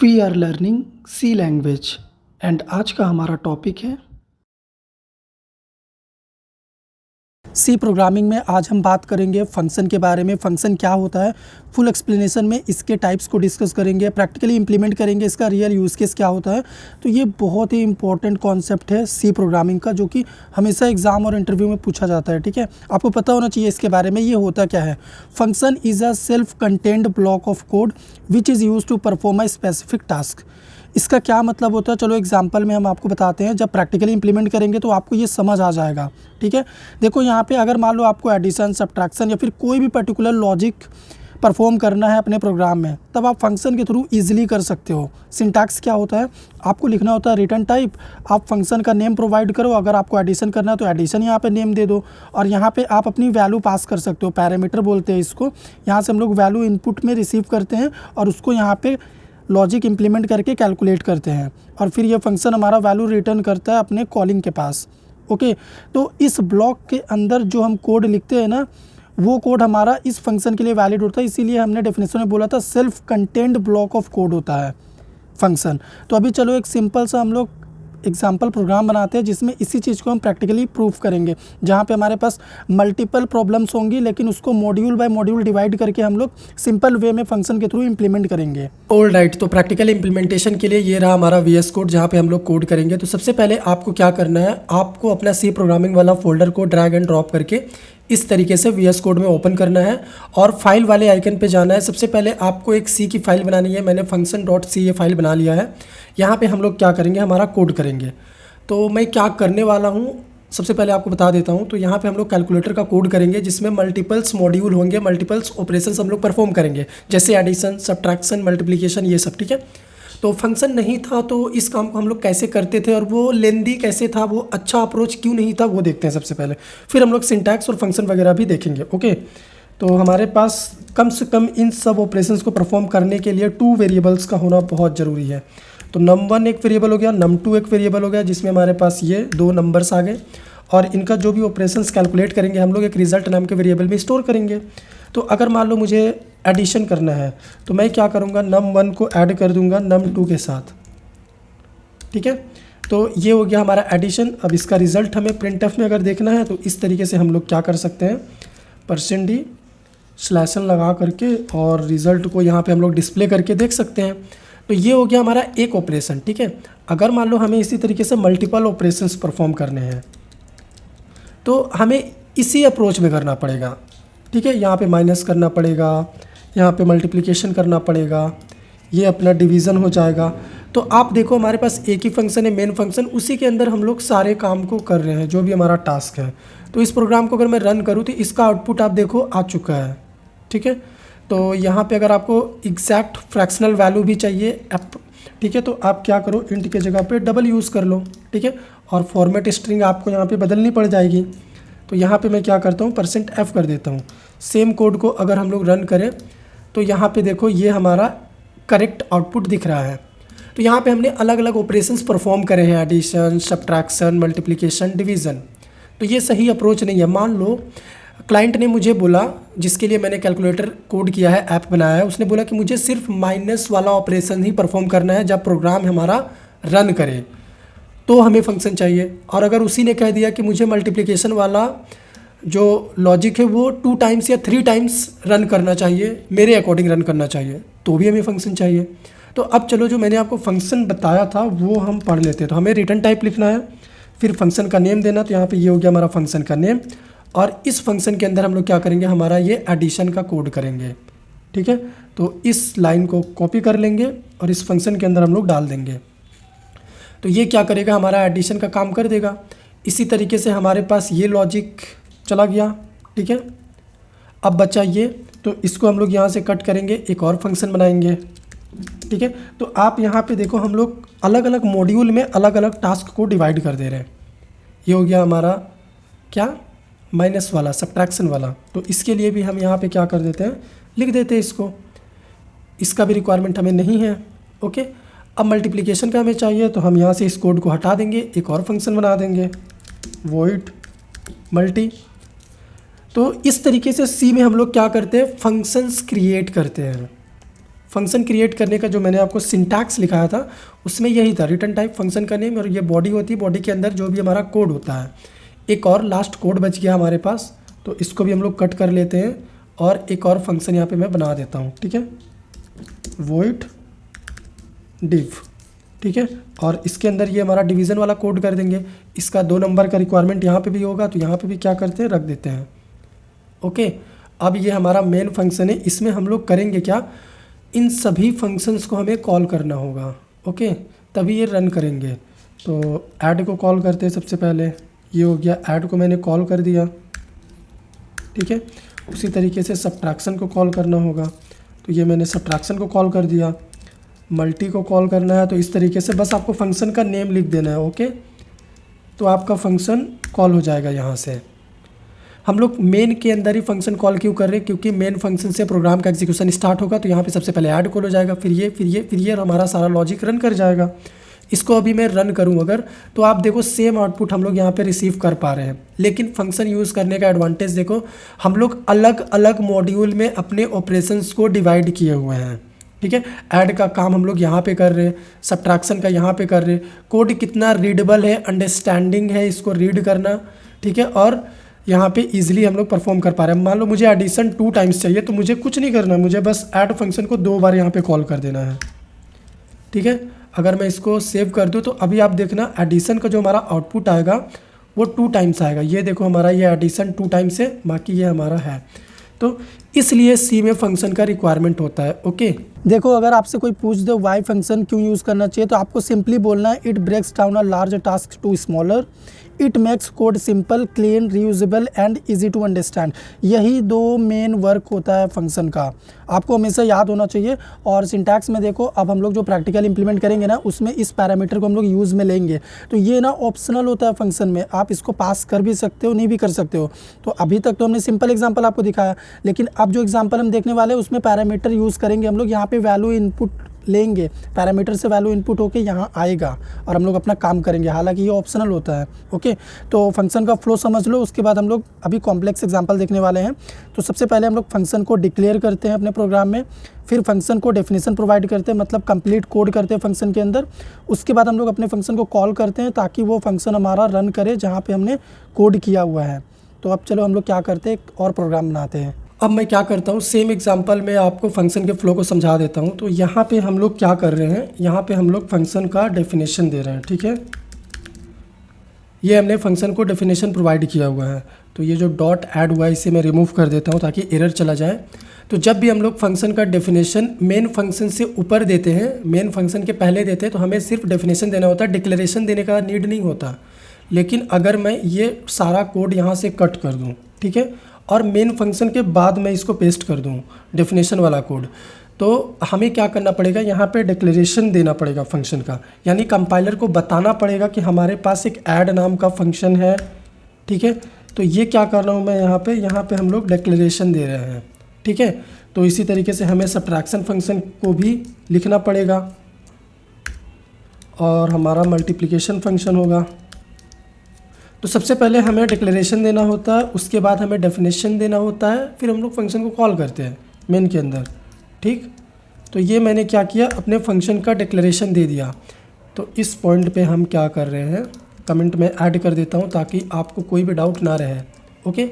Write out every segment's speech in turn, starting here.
We are learning C language and आज का हमारा टॉपिक है सी प्रोग्रामिंग में। आज हम बात करेंगे फंक्शन के बारे में। फंक्शन क्या होता है, फुल एक्सप्लेनेशन में इसके टाइप्स को डिस्कस करेंगे, प्रैक्टिकली इंप्लीमेंट करेंगे, इसका रियल यूज़ केस क्या होता है। तो ये बहुत ही इंपॉर्टेंट कॉन्सेप्ट है सी प्रोग्रामिंग का, जो कि हमेशा एग्जाम और इंटरव्यू में पूछा जाता है। ठीक है, आपको पता होना चाहिए इसके बारे में। ये होता क्या है, function is a self contained block of code which is use to perform a specific task. इसका क्या मतलब होता है, चलो एग्जांपल में हम आपको बताते हैं। जब प्रैक्टिकली इंप्लीमेंट करेंगे तो आपको ये समझ आ जाएगा। ठीक है, देखो यहाँ पे अगर मान लो आपको एडिशन, सब्ट्रैक्शन या फिर कोई भी पर्टिकुलर लॉजिक परफॉर्म करना है अपने प्रोग्राम में, तब आप फंक्शन के थ्रू इजीली कर सकते हो। सिंटैक्स क्या होता है, आपको लिखना होता है रिटर्न टाइप, आप फंक्शन का नेम प्रोवाइड करो। अगर आपको एडिशन करना है तो एडिशन यहाँ पे नेम दे दो, और यहाँ पे आप अपनी वैल्यू पास कर सकते हो। पैरामीटर बोलते हैं इसको। यहाँ से हम लोग वैल्यू इनपुट में रिसीव करते हैं और उसको यहाँ पे लॉजिक इंप्लीमेंट करके कैलकुलेट करते हैं, और फिर ये फंक्शन हमारा वैल्यू रिटर्न करता है अपने कॉलिंग के पास। ओके, तो इस ब्लॉक के अंदर जो हम कोड लिखते हैं ना, वो कोड हमारा इस फंक्शन के लिए वैलिड होता है। इसीलिए हमने डेफिनेशन में बोला था self contained block of code होता है फंक्शन। तो अभी चलो एक सिंपल सा हम लोग एग्जाम्पल प्रोग्राम बनाते हैं जिसमें इसी चीज़ को हम प्रैक्टिकली प्रूफ करेंगे, जहाँ पे हमारे पास मल्टीपल प्रॉब्लम्स होंगी, लेकिन उसको मॉड्यूल बाय मॉड्यूल डिवाइड करके हम लोग सिंपल वे में फंक्शन के थ्रू इंप्लीमेंट करेंगे। ऑल राइट, तो प्रैक्टिकल इंप्लीमेंटेशन के लिए ये रहा हमारा VS कोड, जहाँ पे हम लोग कोड करेंगे। तो सबसे पहले आपको क्या करना है, आपको अपना सी प्रोग्रामिंग वाला फोल्डर को ड्रैग एंड ड्रॉप करके इस तरीके से VS कोड में ओपन करना है और फाइल वाले आइकन पे जाना है। सबसे पहले आपको एक सी की फाइल बनानी है। मैंने function.c ये फाइल बना लिया है। यहाँ पे हम लोग क्या करेंगे, हमारा कोड करेंगे। तो मैं क्या करने वाला हूँ सबसे पहले आपको बता देता हूँ। तो यहाँ पे हम लोग कैलकुलेटर का कोड करेंगे, जिसमें मल्टीपल्स मॉड्यूल होंगे, मल्टीपल्स ऑपरेशंस हम लोग परफॉर्म करेंगे, जैसे एडिशन, सब्ट्रैक्शन, मल्टीप्लिकेशन, ये सब। ठीक है, तो फंक्शन नहीं था तो इस काम को हम लोग कैसे करते थे और वो लेंदी कैसे था, वो अच्छा अप्रोच क्यों नहीं था, वो देखते हैं सबसे पहले। फिर हम लोग सिंटैक्स और फंक्शन वगैरह भी देखेंगे। ओके, तो हमारे पास कम से कम इन सब ऑपरेशंस को परफॉर्म करने के लिए 2 वेरिएबल्स का होना बहुत ज़रूरी है। तो num1 एक वेरिएबल हो गया, num2 एक वेरिएबल हो गया, जिसमें हमारे पास ये 2 नंबर्स आ गए, और इनका जो भी ऑपरेशंस कैलकुलेट करेंगे हम लोग एक रिजल्ट नाम के वेरिएबल में स्टोर करेंगे। तो अगर मान लो मुझे एडिशन करना है तो मैं क्या करूँगा, num1 को ऐड कर दूंगा num2 के साथ। ठीक है, तो ये हो गया हमारा एडिशन। अब इसका रिजल्ट हमें printf में अगर देखना है तो इस तरीके से हम लोग क्या कर सकते हैं, %d/n लगा करके और रिज़ल्ट को यहाँ पे हम लोग डिस्प्ले करके देख सकते हैं। तो ये हो गया हमारा एक ऑपरेशन। ठीक है, अगर मान लो हमें इसी तरीके से मल्टीपल ऑपरेशंस परफॉर्म करने हैं तो हमें इसी अप्रोच में करना पड़ेगा। ठीक है, यहाँ पे माइनस करना पड़ेगा, यहाँ पे मल्टीप्लिकेशन करना पड़ेगा, ये अपना डिवीज़न हो जाएगा। तो आप देखो हमारे पास एक ही फंक्शन है, मेन फंक्शन, उसी के अंदर हम लोग सारे काम को कर रहे हैं, जो भी हमारा टास्क है। तो इस प्रोग्राम को अगर मैं रन करूँ तो इसका आउटपुट आप देखो आ चुका है। ठीक है, तो यहाँ पे अगर आपको एग्जैक्ट फ्रैक्शनल वैल्यू भी चाहिए, ठीक है, तो आप क्या करो, इंट के जगह पे डबल यूज़ कर लो। ठीक है, और फॉर्मेट स्ट्रिंग आपको यहाँ पे बदलनी पड़ जाएगी। तो यहाँ पे मैं क्या करता हूँ, %f कर देता हूँ। सेम कोड को अगर हम लोग रन करें तो यहाँ पे देखो ये हमारा करेक्ट आउटपुट दिख रहा है। तो यहाँ पे हमने अलग अलग ऑपरेशंस परफॉर्म करे हैं, एडिशन, सब्ट्रैक्शन, मल्टीप्लिकेशन, डिवीज़न। तो ये सही अप्रोच नहीं है। मान लो क्लाइंट ने मुझे बोला, जिसके लिए मैंने कैलकुलेटर कोड किया है, ऐप बनाया है, उसने बोला कि मुझे सिर्फ माइनस वाला ऑपरेशन ही परफॉर्म करना है जब प्रोग्राम हमारा रन करे, तो हमें फंक्शन चाहिए। और अगर उसी ने कह दिया कि मुझे मल्टीप्लिकेशन वाला जो लॉजिक है वो 2 टाइम्स या 3 टाइम्स रन करना चाहिए, मेरे अकॉर्डिंग रन करना चाहिए, तो भी हमें फंक्शन चाहिए। तो अब चलो जो मैंने आपको फंक्शन बताया था वो हम पढ़ लेते हैं। तो हमें रिटर्न टाइप लिखना है, फिर फंक्शन का नेम देना। तो यहाँ पे ये हो गया हमारा फंक्शन का नेम, और इस फंक्शन के अंदर हम लोग क्या करेंगे, हमारा ये एडिशन का कोड करेंगे। ठीक है, तो इस लाइन को कॉपी कर लेंगे और इस फंक्शन के अंदर हम लोग डाल देंगे। तो ये क्या करेगा, हमारा एडिशन का काम कर देगा। इसी तरीके से हमारे पास ये लॉजिक चला गया। ठीक है, अब बचा ये, तो इसको हम लोग यहाँ से कट करेंगे, एक और फंक्शन बनाएंगे। ठीक है, तो आप यहाँ पे देखो हम लोग अलग अलग मॉड्यूल में अलग अलग टास्क को डिवाइड कर दे रहे हैं। ये हो गया हमारा क्या, माइनस वाला, सब्ट्रैक्शन वाला। तो इसके लिए भी हम यहाँ पे क्या कर देते हैं, लिख देते हैं इसको। इसका भी रिक्वायरमेंट हमें नहीं है। ओके, अब मल्टीप्लिकेशन का हमें चाहिए, तो हम यहाँ से इस कोड को हटा देंगे, एक और फंक्शन बना देंगे, वॉइड मल्टी। तो इस तरीके से सी में हम लोग क्या करते हैं, फंक्शंस क्रिएट करते हैं। फंक्शन क्रिएट करने का जो मैंने आपको सिंटैक्स लिखाया था उसमें यही था, रिटर्न टाइप फंक्शन का नेम, और ये बॉडी होती है, बॉडी के अंदर जो भी हमारा कोड होता है। एक और लास्ट कोड बच गया हमारे पास, तो इसको भी हम लोग कट कर लेते हैं और एक और फंक्शन यहाँ पे मैं बना देता हूँ, ठीक है, void div, ठीक है। और इसके अंदर ये हमारा डिवीज़न वाला कोड कर देंगे। इसका 2 नंबर का रिक्वायरमेंट यहाँ पे भी होगा, तो यहाँ पे भी क्या करते हैं, रख देते हैं। ओके, अब ये हमारा मेन फंक्शन है, इसमें हम लोग करेंगे क्या, इन सभी फंक्शंस को हमें कॉल करना होगा। ओके, तभी ये रन करेंगे। तो ऐड को कॉल करते हैं सबसे पहले, ये हो गया, ऐड को मैंने कॉल कर दिया, ठीक है। उसी तरीके से सब्ट्रैक्शन को कॉल करना होगा, तो ये मैंने सब्ट्रैक्शन को कॉल कर दिया। मल्टी को कॉल करना है, तो इस तरीके से बस आपको फंक्शन का नेम लिख देना है। ओके, तो आपका फंक्शन कॉल हो जाएगा। यहाँ से हम लोग मेन के अंदर ही फंक्शन कॉल क्यों कर रहे हैं, क्योंकि मेन फंक्शन से प्रोग्राम का एग्जीक्यूशन स्टार्ट होगा। तो यहाँ पे सबसे पहले ऐड कॉल हो जाएगा, फिर ये और हमारा सारा लॉजिक रन कर जाएगा। इसको अभी मैं रन करूँ अगर, तो आप देखो सेम आउटपुट हम लोग यहाँ पे रिसीव कर पा रहे हैं। लेकिन फंक्शन यूज़ करने का एडवांटेज देखो, हम लोग अलग अलग मॉड्यूल में अपने ऑपरेशंस को डिवाइड किए हुए हैं, ठीक है। ऐड का काम हम लोग यहाँ पे कर रहे हैं, सब्ट्रैक्शन का यहाँ पे कर रहे हैं। कोड कितना रीडेबल है, अंडरस्टैंडिंग है इसको रीड करना, ठीक है, और यहाँ पे इजीली हम लोग परफॉर्म कर पा रहे हैं। मान लो मुझे एडिशन 2 टाइम्स चाहिए, तो मुझे कुछ नहीं करना है, मुझे बस ऐड फंक्शन को 2 बार यहाँ पे कॉल कर देना है, ठीक है। अगर मैं इसको सेव कर दूँ तो अभी आप देखना एडिशन का जो हमारा आउटपुट आएगा वो 2 टाइम्स आएगा। ये देखो हमारा ये एडिशन 2 टाइम्स है, बाकी ये हमारा है। तो इसलिए सी में फंक्शन का रिक्वायरमेंट होता है। ओके, देखो अगर आपसे कोई पूछ दे वाई फंक्शन क्यों यूज़ करना चाहिए, तो आपको सिंपली बोलना है it breaks down a large task to smaller, it makes code simple, clean, reusable and easy to understand. यही 2 मेन वर्क होता है फंक्शन का, आपको हमेशा याद होना चाहिए। और सिंटैक्स में देखो, अब हम लोग जो प्रैक्टिकल इंप्लीमेंट करेंगे ना, उसमें इस पैरामीटर को हम लोग यूज़ में लेंगे। तो ये ना ऑप्शनल होता है फंक्शन में, आप इसको पास कर भी सकते हो, नहीं भी कर सकते हो। तो अभी तक तो हमने सिंपल एग्जाम्पल आपको दिखाया, लेकिन अब जो एग्जाम्पल हम देखने वाले हैं उसमें पैरामीटर यूज़ करेंगे हम लोग। यहाँ पे वैल्यू इनपुट लेंगे, पैरामीटर से वैल्यू इनपुट होके यहाँ आएगा और हम लोग अपना काम करेंगे, हालांकि ये ऑप्शनल होता है। ओके, तो फंक्शन का फ्लो समझ लो, उसके बाद हम लोग अभी कॉम्प्लेक्स एग्जांपल देखने वाले हैं। तो सबसे पहले हम लोग फंक्शन को डिक्लेयर करते हैं अपने प्रोग्राम में, फिर फंक्शन को डेफिनेशन प्रोवाइड करते हैं, मतलब कंप्लीट कोड करते हैं फंक्शन के अंदर। उसके बाद हम लोग अपने फंक्शन को कॉल करते हैं ताकि वो फंक्शन हमारा रन करे जहाँ पर हमने कोड किया हुआ है। तो अब चलो हम लोग क्या करते हैं, एक और प्रोग्राम बनाते हैं। अब मैं क्या करता हूँ, सेम एग्जांपल में आपको फंक्शन के फ्लो को समझा देता हूँ। तो यहाँ पे हम लोग क्या कर रहे हैं, यहाँ पे हम लोग फंक्शन का डेफिनेशन दे रहे हैं, ठीक है। ये हमने फंक्शन को डेफिनेशन प्रोवाइड किया हुआ है। तो ये जो डॉट ऐड हुआ है इसे मैं रिमूव कर देता हूँ ताकि एरर चला जाए। तो जब भी हम लोग फंक्शन का डेफिनेशन मेन फंक्शन से ऊपर देते हैं, मेन फंक्शन के पहले देते हैं, तो हमें सिर्फ डेफिनेशन देना होता है, डिक्लेरेशन देने का नीड नहीं होता। लेकिन अगर मैं ये सारा कोड यहाँ से कट कर दूँ, ठीक है, और मेन फंक्शन के बाद मैं इसको पेस्ट कर दूँ डेफिनेशन वाला कोड, तो हमें क्या करना पड़ेगा, यहाँ पे डिक्लेरेशन देना पड़ेगा फंक्शन का। यानी कंपाइलर को बताना पड़ेगा कि हमारे पास एक ऐड नाम का फंक्शन है, ठीक है। तो ये क्या कर रहा हूँ मैं, यहाँ पे हम लोग डिक्लेरेशन दे रहे हैं, ठीक है। तो इसी तरीके से हमें सब्ट्रैक्शन फंक्शन को भी लिखना पड़ेगा और हमारा मल्टीप्लिकेशन फंक्शन होगा। तो सबसे पहले हमें डिक्लेरेशन देना होता है, उसके बाद हमें डेफिनेशन देना होता है, फिर हम लोग फंक्शन को कॉल करते हैं मेन के अंदर, ठीक। तो ये मैंने क्या किया, अपने फंक्शन का डिक्लेरेशन दे दिया। तो इस पॉइंट पे हम क्या कर रहे हैं, कमेंट में ऐड कर देता हूँ ताकि आपको कोई भी डाउट ना रहे। ओके,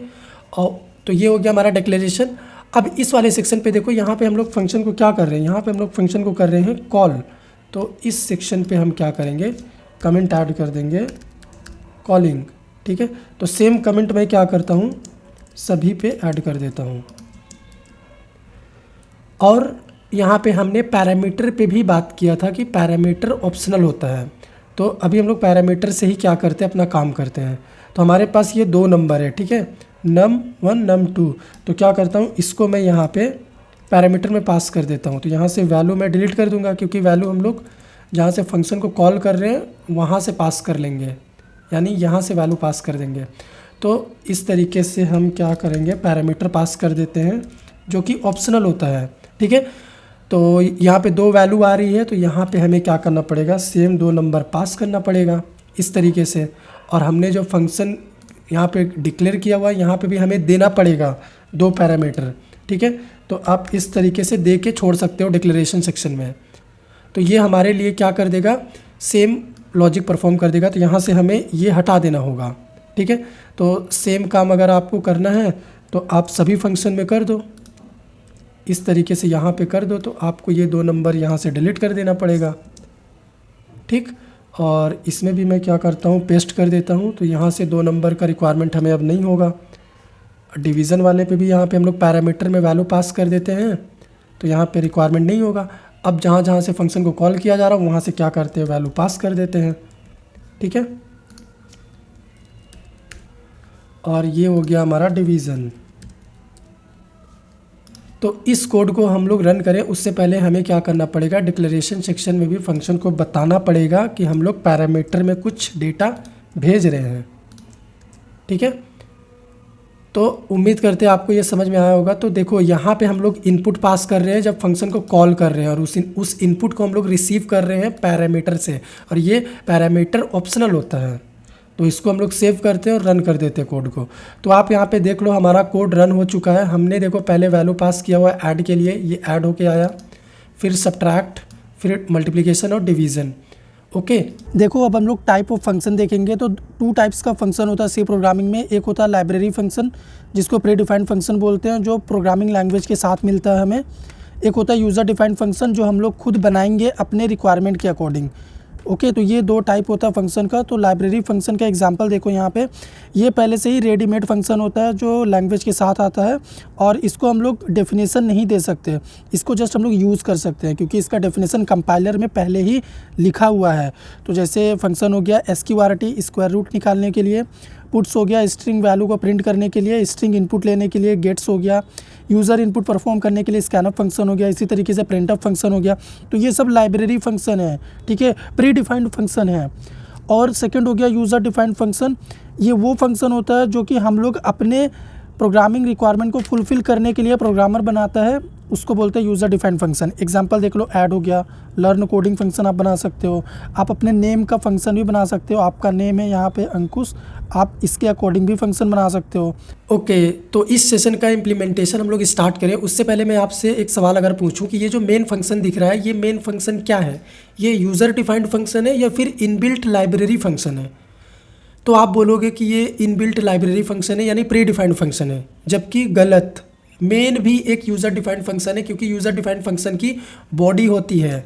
और तो ये हो गया हमारा डिक्लेरेशन। अब इस वाले सेक्शन पे देखो, यहाँ पे हम लोग फंक्शन को क्या कर रहे हैं, यहाँ पे हम लोग फंक्शन को कर रहे हैं कॉल। तो इस सेक्शन पे हम क्या करेंगे, कमेंट ऐड कर देंगे कॉलिंग, ठीक है। तो सेम कमेंट मैं क्या करता हूँ, सभी पे ऐड कर देता हूँ। और यहाँ पे हमने पैरामीटर पे भी बात किया था कि पैरामीटर ऑप्शनल होता है। तो अभी हम लोग पैरामीटर से ही क्या करते हैं, अपना काम करते हैं। तो हमारे पास ये 2 नंबर है, ठीक है, num1 num2। तो क्या करता हूँ, इसको मैं यहाँ पे पैरामीटर में पास कर देता हूँ। तो यहाँ से वैल्यू मैं डिलीट कर दूँगा, क्योंकि वैल्यू हम लोग जहाँ से फंक्शन को कॉल कर रहे हैं वहाँ से पास कर लेंगे, यानी यहाँ से वैल्यू पास कर देंगे। तो इस तरीके से हम क्या करेंगे, पैरामीटर पास कर देते हैं जो कि ऑप्शनल होता है, ठीक है। तो यहाँ पे 2 वैल्यू आ रही है, तो यहाँ पे हमें क्या करना पड़ेगा, सेम 2 नंबर पास करना पड़ेगा इस तरीके से। और हमने जो फंक्शन यहाँ पे डिक्लेयर किया हुआ है, यहाँ पे भी हमें देना पड़ेगा 2 पैरामीटर, ठीक है। तो आप इस तरीके से दे के छोड़ सकते हो डिक्लेरेशन सेक्शन में। तो ये हमारे लिए क्या कर देगा, सेम लॉजिक परफॉर्म कर देगा। तो यहाँ से हमें ये हटा देना होगा, ठीक है। तो सेम काम अगर आपको करना है तो आप सभी फंक्शन में कर दो, इस तरीके से यहाँ पे कर दो, तो आपको ये 2 नंबर यहाँ से डिलीट कर देना पड़ेगा, ठीक। और इसमें भी मैं क्या करता हूँ, पेस्ट कर देता हूँ। तो यहाँ से 2 नंबर का रिक्वायरमेंट हमें अब नहीं होगा। डिवीज़न वाले पे भी यहाँ पे हम लोग पैरामीटर में वैल्यू पास कर देते हैं, तो यहाँ पे रिक्वायरमेंट नहीं होगा। अब जहाँ जहाँ से फंक्शन को कॉल किया जा रहा है वहाँ से क्या करते हैं, वैल्यू पास कर देते हैं, ठीक है। और ये हो गया हमारा डिवीज़न। तो इस कोड को हम लोग रन करें उससे पहले हमें क्या करना पड़ेगा, डिक्लेरेशन सेक्शन में भी फंक्शन को बताना पड़ेगा कि हम लोग पैरामीटर में कुछ डेटा भेज रहे हैं, ठीक है। तो उम्मीद करते हैं आपको ये समझ में आया होगा। तो देखो यहाँ पे हम लोग इनपुट पास कर रहे हैं जब फंक्शन को कॉल कर रहे हैं, और उस इनपुट को हम लोग रिसीव कर रहे हैं पैरामीटर से, और ये पैरामीटर ऑप्शनल होता है। तो इसको हम लोग सेव करते हैं और रन कर देते हैं कोड को। तो आप यहाँ पे देख लो हमारा कोड रन हो चुका है। हमने देखो पहले वैल्यू पास किया हुआ है ऐड के लिए, ये ऐड होके आया, फिर सब्ट्रैक्ट, फिर मल्टीप्लिकेशन और डिवीज़न, ओके। देखो अब हम लोग टाइप ऑफ फंक्शन देखेंगे। तो 2 टाइप्स का फंक्शन होता है सी प्रोग्रामिंग में। एक होता है लाइब्रेरी फंक्शन, जिसको प्री डिफाइंड फंक्शन बोलते हैं, जो प्रोग्रामिंग लैंग्वेज के साथ मिलता है हमें। एक होता है यूज़र डिफाइंड फंक्शन, जो हम लोग खुद बनाएंगे अपने रिक्वायरमेंट के अकॉर्डिंग, ओके। तो ये 2 टाइप होता है फंक्शन का। तो लाइब्रेरी फंक्शन का एग्जांपल देखो यहाँ पे, ये पहले से ही रेडीमेड फंक्शन होता है जो लैंग्वेज के साथ आता है, और इसको हम लोग डेफिनेशन नहीं दे सकते, इसको जस्ट हम लोग यूज़ कर सकते हैं क्योंकि इसका डेफिनेशन कंपाइलर में पहले ही लिखा हुआ है। तो जैसे फंक्शन हो गया SQRT, स्क्वायर रूट निकालने के लिए, पुट्स हो गया स्ट्रिंग वैल्यू को प्रिंट करने के लिए, स्ट्रिंग इनपुट लेने के लिए गेट्स हो गया, यूज़र इनपुट परफॉर्म करने के लिए स्कैनअप फंक्शन हो गया, इसी तरीके से प्रिंटअप फंक्शन हो गया। तो ये सब लाइब्रेरी फंक्शन है, ठीक है, प्री डिफाइंड फंक्शन है। और सेकंड हो गया यूज़र डिफाइंड फंक्शन। ये वो फंक्शन होता है जो कि हम लोग अपने प्रोग्रामिंग रिक्वायरमेंट को फुलफ़िल करने के लिए प्रोग्रामर बनाता है, उसको बोलते हैं यूज़र डिफाइंड फंक्शन। एग्जांपल देख लो, ऐड हो गया, लर्न कोडिंग फंक्शन आप बना सकते हो, आप अपने नेम का फंक्शन भी बना सकते हो। आपका नेम है यहाँ पे अंकुश, आप इसके अकॉर्डिंग भी फंक्शन बना सकते हो, ओके। तो इस सेशन का इम्प्लीमेंटेशन हम लोग स्टार्ट करें उससे पहले मैं आपसे एक सवाल अगर पूछूं कि ये जो मेन फंक्शन दिख रहा है, ये मेन फंक्शन क्या है? ये यूज़र डिफाइंड फंक्शन है या फिर इनबिल्ट लाइब्रेरी फंक्शन है? तो आप बोलोगे कि ये इनबिल्ट लाइब्रेरी फंक्शन है, यानी प्री डिफाइंड फंक्शन है, जबकि गलत। मेन भी एक यूज़र डिफाइंड फंक्शन है, क्योंकि यूज़र डिफाइंड फंक्शन की बॉडी होती है,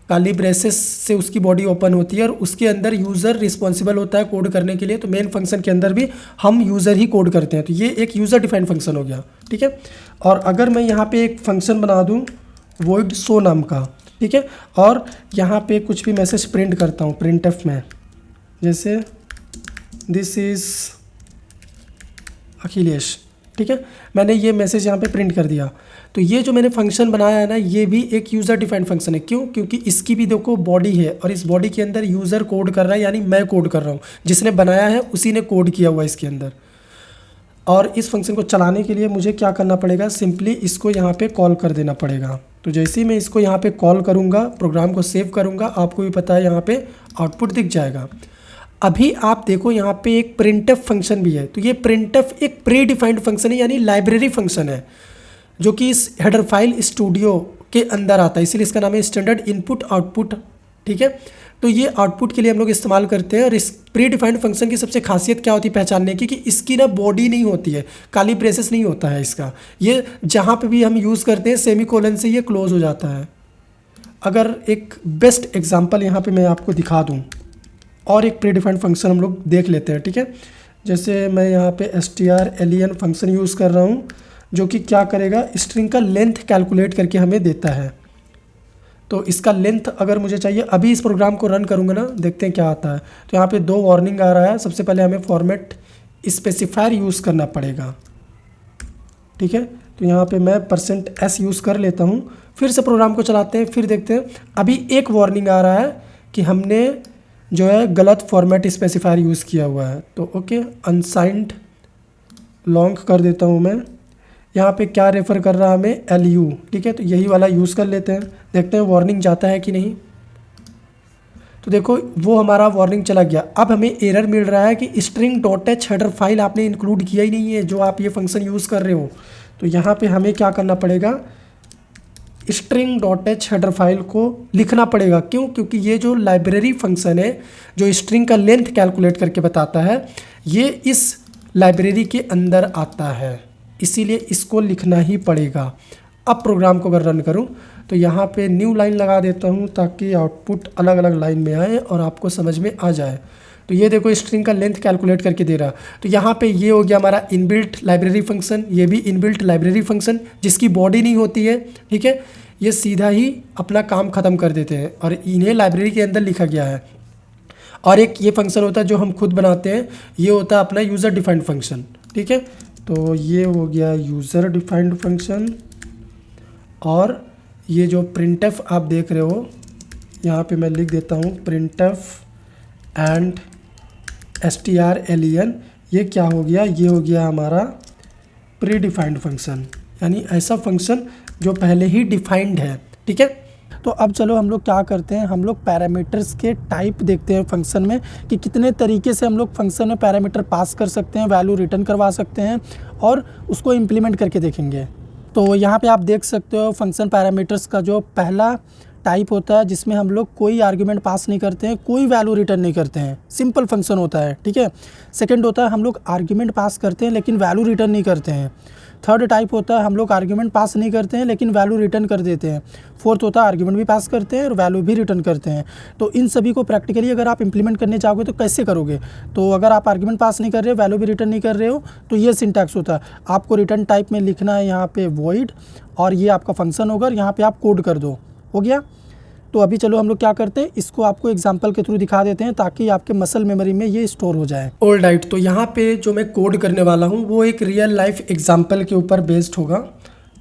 काली ब्रेसेस से उसकी बॉडी ओपन होती है, और उसके अंदर यूज़र रिस्पॉन्सिबल होता है कोड करने के लिए। तो मेन फंक्शन के अंदर भी हम यूज़र ही कोड करते हैं, तो ये एक यूज़र डिफाइंड फंक्शन हो गया, ठीक है। और अगर मैं यहाँ पे एक फंक्शन बना दूँ वॉइड शो नाम का, ठीक है, और यहाँ पे कुछ भी मैसेज प्रिंट करता हूँ प्रिंटफ में, जैसे दिस इज़ अखिलेश, ठीक है, मैंने ये मैसेज यहाँ पे प्रिंट कर दिया। तो ये जो मैंने फंक्शन बनाया है ना, ये भी एक यूज़र डिफाइंड फंक्शन है। क्यों? क्योंकि इसकी भी देखो बॉडी है, और इस बॉडी के अंदर यूज़र कोड कर रहा है, यानी मैं कोड कर रहा हूँ, जिसने बनाया है उसी ने कोड किया हुआ है इसके अंदर। और इस फंक्शन को चलाने के लिए मुझे क्या करना पड़ेगा, सिंपली इसको यहाँ पे कॉल कर देना पड़ेगा। तो जैसे ही मैं इसको यहाँ पे कॉल करूँगा, प्रोग्राम को सेव करूँगा, आपको भी पता है यहाँ पे आउटपुट दिख जाएगा। अभी आप देखो यहाँ पे एक प्रिंटफ फंक्शन भी है। तो ये प्रिंटफ एक प्री डिफाइंड फंक्शन है, यानी लाइब्रेरी फंक्शन है, जो कि इस हेडर फाइल स्टूडियो के अंदर आता है, इसीलिए इसका नाम है स्टैंडर्ड इनपुट आउटपुट, ठीक है। तो ये आउटपुट के लिए हम लोग इस्तेमाल करते हैं। और इस प्री डिफाइंड फंक्शन की सबसे खासियत क्या होती है पहचानने की, कि इसकी ना बॉडी नहीं होती है, काली ब्रेसेस नहीं होता है इसका। ये जहाँ पे भी हम यूज़ करते हैं सेमीकोलन से ये क्लोज हो जाता है। अगर एक बेस्ट एग्जांपल यहाँ पे मैं आपको दिखा दूँ, और एक प्री डिफाइंड फंक्शन हम लोग देख लेते हैं, ठीक है। जैसे मैं यहाँ पे strlen फंक्शन यूज़ कर रहा हूँ, जो कि क्या करेगा, स्ट्रिंग का लेंथ कैलकुलेट करके हमें देता है। तो इसका लेंथ अगर मुझे चाहिए, अभी इस प्रोग्राम को रन करूँगा ना, देखते हैं क्या आता है। तो यहाँ पे 2 वार्निंग आ रहा है। सबसे पहले हमें फॉर्मेट स्पेसिफायर यूज़ करना पड़ेगा, ठीक है। तो यहाँ पे मैं %s यूज़ कर लेता हूँ। फिर से प्रोग्राम को चलाते हैं, फिर देखते हैं। अभी एक वार्निंग आ रहा है कि हमने जो है गलत फॉर्मेट स्पेसिफायर यूज़ किया हुआ है। तो ओके, अनसाइंड लॉन्ग कर देता हूँ मैं। यहाँ पे क्या रेफ़र कर रहा है हमें, LU, ठीक है। तो यही वाला यूज़ कर लेते हैं, देखते हैं वार्निंग जाता है कि नहीं। तो देखो वो हमारा वार्निंग चला गया। अब हमें एरर मिल रहा है कि string.h हेडर फाइल आपने इंक्लूड किया ही नहीं है, जो आप ये फंक्शन यूज़ कर रहे हो। तो यहाँ पे हमें क्या करना पड़ेगा, string.h हेडर फाइल को लिखना पड़ेगा। क्यों? क्योंकि ये जो लाइब्रेरी फंक्शन है जो स्ट्रिंग का लेंथ कैलकुलेट करके बताता है, ये इस लाइब्रेरी के अंदर आता है, इसीलिए इसको लिखना ही पड़ेगा। अब प्रोग्राम को अगर रन करूं तो यहाँ पे न्यू लाइन लगा देता हूँ ताकि आउटपुट अलग अलग लाइन में आए और आपको समझ में आ जाए। तो ये देखो स्ट्रिंग का लेंथ कैलकुलेट करके दे रहा। तो यहाँ पे ये हो गया हमारा इनबिल्ट लाइब्रेरी फंक्शन, ये भी इनबिल्ट लाइब्रेरी फंक्शन जिसकी बॉडी नहीं होती है, ठीक है। ये सीधा ही अपना काम ख़त्म कर देते हैं और इन्हें लाइब्रेरी के अंदर लिखा गया है। और एक ये फंक्शन होता है जो हम खुद बनाते हैं, ये होता है अपना यूज़र डिफाइंड फंक्शन, ठीक है। तो ये हो गया यूज़र डिफाइंड फंक्शन। और ये जो printf आप देख रहे हो, यहाँ पे मैं लिख देता हूँ printf एंड strlen, ये क्या हो गया, ये हो गया हमारा प्री डिफाइंड फंक्शन, यानी ऐसा फंक्शन जो पहले ही डिफाइंड है, ठीक है। तो अब चलो हम लोग क्या करते हैं, हम लोग पैरामीटर्स के टाइप देखते हैं फंक्शन में कि कितने तरीके से हम लोग फंक्शन में पैरामीटर पास कर सकते हैं, वैल्यू रिटर्न करवा सकते हैं और उसको इम्प्लीमेंट करके देखेंगे। तो यहाँ पे आप देख सकते हो फंक्शन पैरामीटर्स का जो पहला टाइप होता है जिसमें हम लोग कोई आर्गुमेंट पास नहीं करते हैं, कोई वैल्यू रिटर्न नहीं करते हैं, सिंपल फंक्शन होता है, ठीक है। सेकंड होता है हम लोग आर्गुमेंट पास करते हैं लेकिन वैल्यू रिटर्न नहीं करते हैं। थर्ड टाइप होता है हम लोग आर्गुमेंट पास नहीं करते हैं लेकिन वैल्यू रिटर्न कर देते हैं। फोर्थ होता है आर्गुमेंट भी पास करते हैं और वैल्यू भी रिटर्न करते हैं। तो इन सभी को प्रैक्टिकली अगर आप इंप्लीमेंट करने चाहोगे तो कैसे करोगे, तो अगर आप आर्गुमेंट पास नहीं कर रहे हो, वैल्यू भी रिटर्न नहीं कर रहे हो, तो ये सिंटैक्स होता है। आपको रिटर्न टाइप में लिखना है यहाँ पे वॉइड, और ये आपका फंक्शन होगा और यहाँ पे आप कोड कर दो, हो गया। तो अभी चलो हम लोग क्या करते हैं, इसको आपको एग्जांपल के थ्रू दिखा देते हैं ताकि आपके मसल मेमोरी में ये स्टोर हो जाए। ऑलराइट, तो यहाँ पे जो मैं कोड करने वाला हूँ वो एक रियल लाइफ एग्जांपल के ऊपर बेस्ड होगा।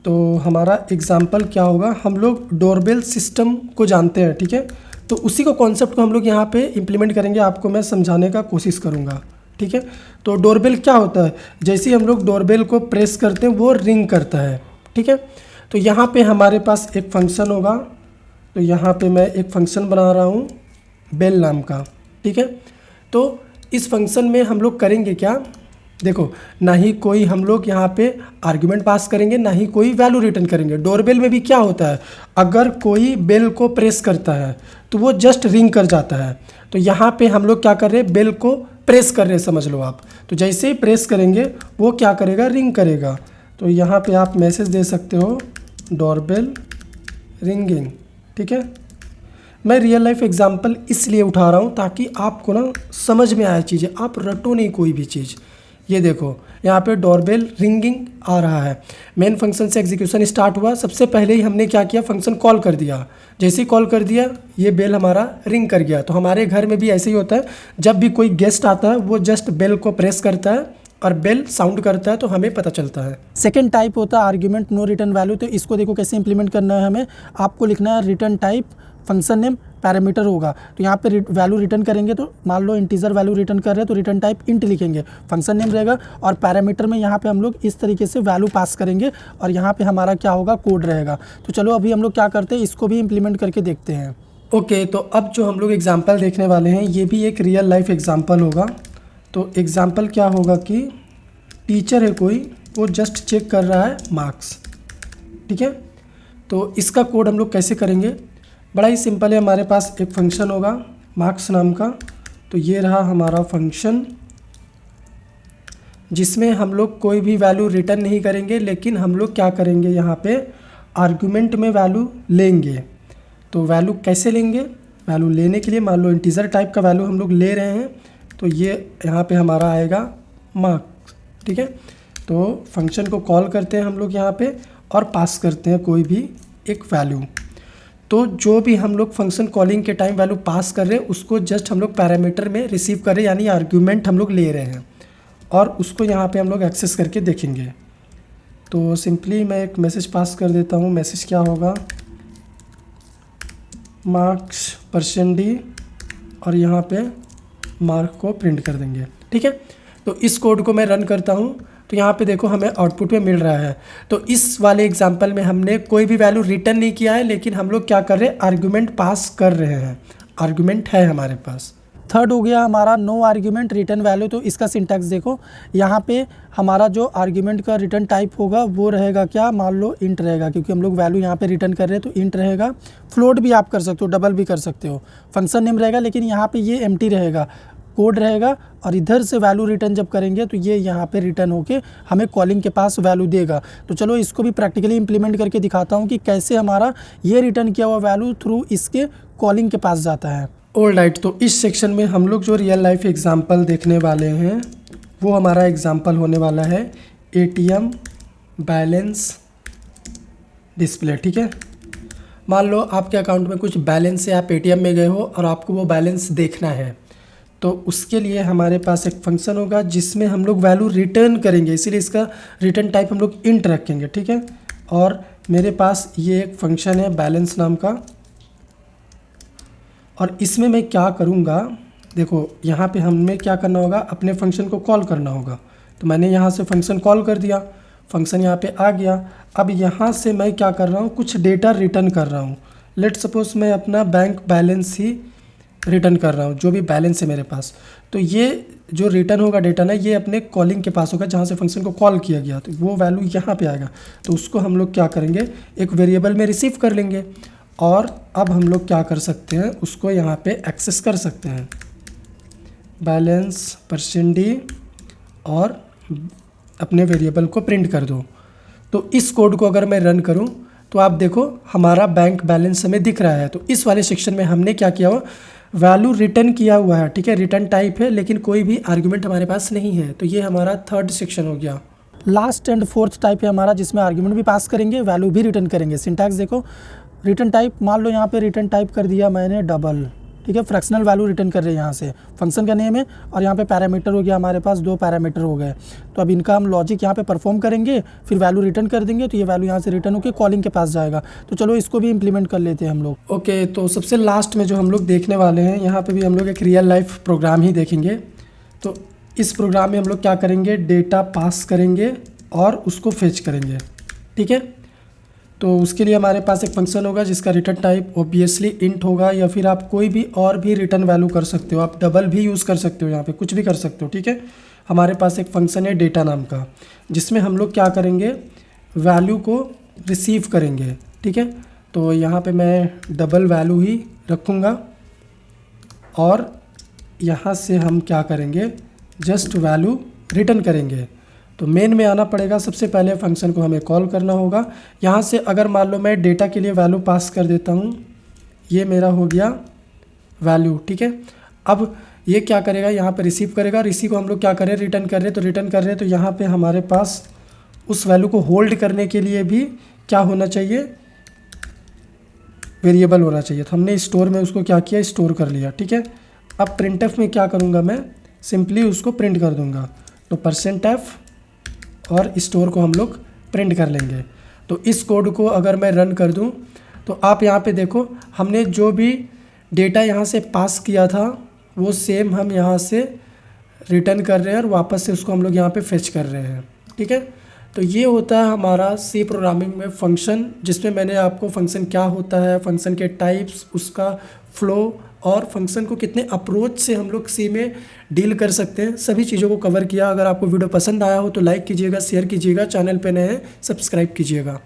तो हमारा एग्जांपल क्या होगा, हम लोग डोरबेल सिस्टम को जानते हैं, ठीक है। तो उसी को कॉन्सेप्ट को हम लोग यहाँ पे इम्प्लीमेंट करेंगे, आपको मैं समझाने का कोशिश करूँगा, ठीक है। तो डोरबेल क्या होता है, जैसे ही हम लोग डोरबेल को प्रेस करते हैं वो रिंग करता है, ठीक है। तो यहाँ पे हमारे पास एक फंक्शन होगा, तो यहाँ पे मैं एक फंक्शन बना रहा हूँ बेल नाम का, ठीक है। तो इस फंक्शन में हम लोग करेंगे क्या, देखो, ना ही कोई हम लोग यहाँ पे आर्गुमेंट पास करेंगे, ना ही कोई वैल्यू रिटर्न करेंगे। डोरबेल में भी क्या होता है, अगर कोई बेल को प्रेस करता है तो वो जस्ट रिंग कर जाता है। तो यहाँ पे हम लोग क्या कर रहे हैं, बेल को प्रेस कर रहे हैं, समझ लो आप। तो जैसे ही प्रेस करेंगे वो क्या करेगा, रिंग करेगा। तो यहाँ पे आप मैसेज दे सकते हो डोरबेल रिंगिंग, ठीक है। मैं रियल लाइफ एग्जांपल इसलिए उठा रहा हूँ ताकि आपको ना समझ में आए चीज़ें, आप रटो नहीं कोई भी चीज़। ये देखो यहाँ पे डोरबेल रिंगिंग आ रहा है, मेन फंक्शन से एग्जीक्यूशन स्टार्ट हुआ। सबसे पहले ही हमने क्या किया, फंक्शन कॉल कर दिया। जैसे ही कॉल कर दिया ये बेल हमारा रिंग कर गया। तो हमारे घर में भी ऐसे ही होता है, जब भी कोई गेस्ट आता है वो जस्ट बेल को प्रेस करता है और बेल साउंड करता है तो हमें पता चलता है। सेकंड टाइप होता है आर्गुमेंट नो रिटर्न वैल्यू। तो इसको देखो कैसे इंप्लीमेंट करना है हमें, आपको लिखना है return type function name parameter होगा। तो यहाँ पे वैल्यू रिटर्न करेंगे, तो मान लो इंटीजर वैल्यू रिटर्न कर रहे हैं तो रिटर्न टाइप इंट लिखेंगे, फंक्शन नेम रहेगा। और पैरामीटर में यहाँ पे हम लोग इस तरीके से वैल्यू पास करेंगे और यहाँ पे हमारा क्या होगा, कोड रहेगा। तो चलो अभी हम लोग क्या करते हैं, इसको भी इम्प्लीमेंट करके देखते हैं। ओके, तो अब जो हम लोग एग्जाम्पल देखने वाले हैं ये भी एक रियल लाइफ एग्जाम्पल होगा। तो एग्जाम्पल क्या होगा कि टीचर है कोई, वो जस्ट चेक कर रहा है मार्क्स, ठीक है। तो इसका कोड हम लोग कैसे करेंगे, बड़ा ही सिंपल है। हमारे पास एक फंक्शन होगा मार्क्स नाम का। तो ये रहा हमारा फंक्शन जिसमें हम लोग कोई भी वैल्यू रिटर्न नहीं करेंगे, लेकिन हम लोग क्या करेंगे, यहाँ पे आर्गुमेंट में वैल्यू लेंगे। तो वैल्यू कैसे लेंगे, वैल्यू लेने के लिए मान लो इंटीजर टाइप का वैल्यू हम लोग ले रहे हैं, तो ये यहाँ पे हमारा आएगा मार्क्स, ठीक है। तो फंक्शन को कॉल करते हैं हम लोग यहाँ पे और पास करते हैं कोई भी एक वैल्यू। तो जो भी हम लोग फंक्शन कॉलिंग के टाइम वैल्यू पास कर रहे हैं उसको जस्ट हम लोग पैरामीटर में रिसीव कर रहे हैं, यानी आर्ग्यूमेंट हम लोग ले रहे हैं और उसको यहाँ पे हम लोग एक्सेस करके देखेंगे। तो सिंपली मैं एक मैसेज पास कर देता हूँ। मैसेज क्या होगा, मार्क्स %d और यहाँ पे मार्क को प्रिंट कर देंगे, ठीक है। तो इस कोड को मैं रन करता हूँ तो यहाँ पे देखो हमें आउटपुट में मिल रहा है। तो इस वाले एग्जांपल में हमने कोई भी वैल्यू रिटर्न नहीं किया है, लेकिन हम लोग क्या कर रहे हैं, आर्गुमेंट पास कर रहे हैं, आर्गुमेंट है हमारे पास। थर्ड हो गया हमारा नो आर्ग्यूमेंट रिटर्न वैल्यू। तो इसका सिंटैक्स देखो, यहाँ पे हमारा जो आर्ग्यूमेंट का रिटर्न टाइप होगा वो रहेगा क्या, मान लो इंट रहेगा, क्योंकि हम लोग वैल्यू यहाँ पे रिटर्न कर रहे हैं तो इंट रहेगा। फ्लोट भी आप कर सकते हो, डबल भी कर सकते हो, फंक्शन नेम रहेगा, लेकिन यहाँ पे ये एम्प्टी रहेगा, कोड रहेगा। और इधर से वैल्यू रिटर्न जब करेंगे तो ये यहाँ पे रिटर्न होके हमें कॉलिंग के पास वैल्यू देगा। तो चलो इसको भी प्रैक्टिकली इंप्लीमेंट करके दिखाता हूँ कि कैसे हमारा ये रिटर्न किया हुआ वैल्यू थ्रू इसके कॉलिंग के पास जाता है। ऑलराइट, तो इस सेक्शन में हम लोग जो रियल लाइफ एग्जांपल देखने वाले हैं वो हमारा एग्जांपल होने वाला है एटीएम बैलेंस डिस्प्ले। ठीक है, मान लो आपके अकाउंट में कुछ बैलेंस है, आप एटीएम में गए हो और आपको वो बैलेंस देखना है, तो उसके लिए हमारे पास एक फंक्शन होगा जिसमें हम लोग वैल्यू रिटर्न करेंगे, इसीलिए इसका रिटर्न टाइप हम लोग इंट रखेंगे। ठीक है, और मेरे पास ये एक फंक्शन है बैलेंस नाम का, और इसमें मैं क्या करूँगा, देखो यहाँ पे हमें क्या करना होगा, अपने फंक्शन को कॉल करना होगा। तो मैंने यहाँ से फंक्शन कॉल कर दिया, फंक्शन यहाँ पे आ गया। अब यहाँ से मैं क्या कर रहा हूँ, कुछ डेटा रिटर्न कर रहा हूँ। लेट सपोज मैं अपना बैंक बैलेंस ही रिटर्न कर रहा हूँ, जो भी बैलेंस है मेरे पास। तो ये जो रिटर्न होगा डेटा ना, ये अपने कॉलिंग के पास होगा जहाँ से फंक्शन को कॉल किया गया, तो वो वैल्यू यहाँ पे आएगा। तो उसको हम लोग क्या करेंगे, एक वेरिएबल में रिसीव कर लेंगे, और अब हम लोग क्या कर सकते हैं, उसको यहाँ पे एक्सेस कर सकते हैं, बैलेंस %d, और अपने वेरिएबल को प्रिंट कर दो। तो इस कोड को अगर मैं रन करूँ तो आप देखो हमारा बैंक बैलेंस हमें दिख रहा है। तो इस वाले सेक्शन में हमने क्या किया हुआ, वैल्यू रिटर्न किया हुआ है। ठीक है, रिटर्न टाइप है, लेकिन कोई भी आर्ग्यूमेंट हमारे पास नहीं है। तो ये हमारा थर्ड सेक्शन हो गया। लास्ट एंड फोर्थ टाइप है हमारा, जिसमें आर्ग्यूमेंट भी पास करेंगे, वैल्यू भी रिटर्न करेंगे। सिंटैक्स देखो, रिटर्न टाइप, मान लो यहाँ पे रिटर्न टाइप कर दिया मैंने डबल। ठीक है, फ्रैक्शनल वैल्यू रिटर्न कर रहे हैं यहाँ से, फंक्शन का नेम है, और यहाँ पे पैरामीटर हो गया हमारे पास, 2 पैरामीटर हो गए। तो अब इनका हम लॉजिक यहाँ पे परफॉर्म करेंगे, फिर वैल्यू रिटर्न कर देंगे, तो ये वैल्यू यहाँ से रिटर्न होकर कॉलिंग के पास जाएगा। तो चलो इसको भी इंप्लीमेंट कर लेते हैं हम लोग। ओके, तो सबसे लास्ट में जो हम लोग देखने वाले हैं, यहाँ पे भी हम लोग एक रियल लाइफ प्रोग्राम ही देखेंगे। तो इस प्रोग्राम में हम लोग क्या करेंगे, डेटा पास करेंगे और उसको फेच करेंगे। ठीक है, तो उसके लिए हमारे पास एक फंक्शन होगा जिसका रिटर्न टाइप ऑब्वियसली इंट होगा, या फिर आप कोई भी और भी रिटर्न वैल्यू कर सकते हो, आप डबल भी यूज़ कर सकते हो, यहाँ पे कुछ भी कर सकते हो। ठीक है, हमारे पास एक फंक्शन है डेटा नाम का, जिसमें हम लोग क्या करेंगे, वैल्यू को रिसीव करेंगे। ठीक है, तो यहाँ पे मैं डबल वैल्यू ही रखूँगा, और यहाँ से हम क्या करेंगे, जस्ट वैल्यू रिटर्न करेंगे। तो मेन में आना पड़ेगा, सबसे पहले फंक्शन को हमें कॉल करना होगा। यहाँ से अगर मान लो मैं डेटा के लिए वैल्यू पास कर देता हूँ, ये मेरा हो गया वैल्यू। ठीक है, अब ये क्या करेगा, यहाँ पे रिसीव करेगा, और इसी को हम लोग क्या करें, रिटर्न कर रहे हैं। तो रिटर्न कर रहे हैं, तो यहाँ पे हमारे पास उस वैल्यू को होल्ड करने के लिए भी क्या होना चाहिए, वेरिएबल होना चाहिए। तो हमने स्टोर में उसको क्या किया, स्टोर कर लिया। ठीक है, अब प्रिंटफ में क्या करूँगा, मैं सिंपली उसको प्रिंट कर दूँगा। तो %f और स्टोर को हम लोग प्रिंट कर लेंगे। तो इस कोड को अगर मैं रन कर दूं, तो आप यहाँ पे देखो, हमने जो भी डेटा यहाँ से पास किया था वो सेम हम यहाँ से रिटर्न कर रहे हैं, और वापस से उसको हम लोग यहाँ पे फेच कर रहे हैं। ठीक है, तो ये होता है हमारा सी प्रोग्रामिंग में फंक्शन, जिसमें मैंने आपको फंक्शन क्या होता है, फंक्शन के टाइप्स, उसका फ्लो, और फंक्शन को कितने अप्रोच से हम लोग सी में डील कर सकते हैं, सभी चीज़ों को कवर किया। अगर आपको वीडियो पसंद आया हो तो लाइक कीजिएगा, शेयर कीजिएगा, चैनल पे नए हैं सब्सक्राइब कीजिएगा।